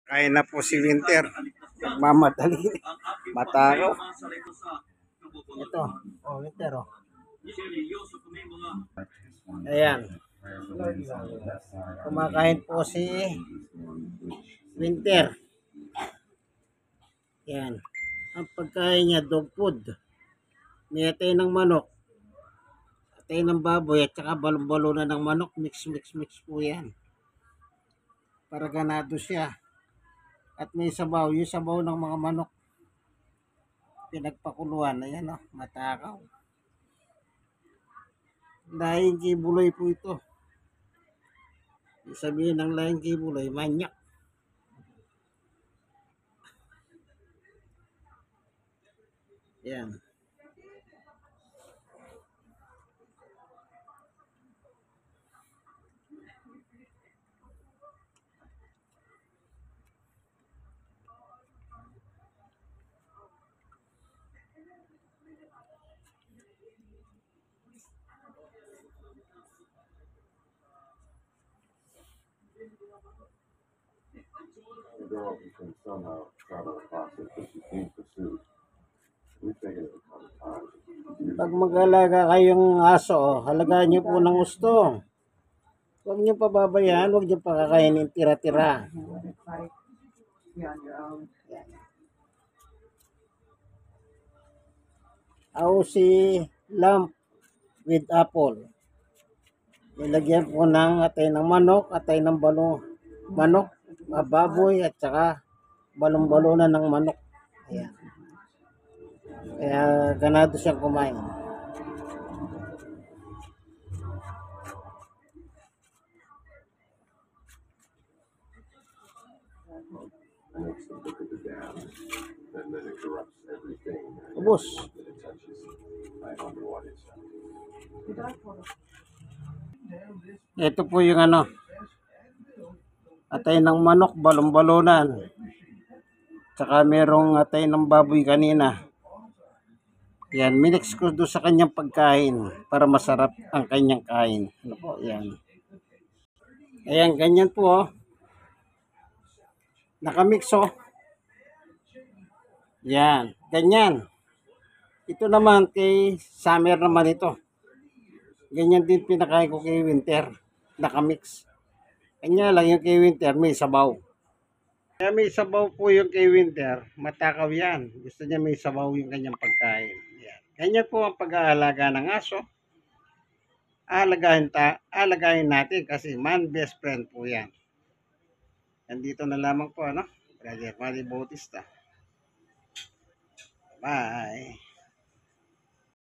Kain na po si Winter. Nagmamadali. Matakaw. Ito. Oh, Winter, oh. Ayan. Kumakain po si Winter. Ayan. Ang pagkain niya, dog food. May atay ng manok, atay ng baboy, at saka balon-balonan ng manok. Mix po yan. Para ganado siya. At may sabaw. Yung sabaw ng mga manok. Pinagpakuluan. Ayan, oh. Matakaw. Laing kibuloy po ito. Sabihin ng laing kibuloy, manyak. Yan. The girl can somehow travel across it, but she's being pursued. We figured it would come time. Pag mag-alaga kayong aso, halagaan nyo po ng gusto. Huwag nyo pababayaan, huwag nyo pakakainin tira-tira. Aussie lamb with apple. Nilagyan po ng atay ng manok, atay ng manok, baboy, at saka balong-balonan ng manok. Ayan. Kaya ganado siyang kumain. Makes them look at the dam, and then it corrupts everything Ubus. that it touches. I wonder what it's. Ito po yung atay ng manok, balong-balonan. Tsaka merong atay ng baboy kanina. Yan, minix ko doon sa kanyang pagkain para masarap ang kanyang kain. Ano po, yan. Ayan, ganyan po, oh. Nakamix, oh. Yan, ganyan. Ito naman kay Summer naman ito. Ganyan din pinakain ko kay Winter. Nakamix. Kanya lang yung kay Winter may sabaw. Kaya may sabaw po yung kay Winter. Matakaw yan. Gusto niya may sabaw yung kanyang pagkain. Yan. Ganyan po ang pag-aalaga ng aso. Alagayin natin kasi man best friend po yan. Nandito na lamang po, Brother Manny Bautista. Bye.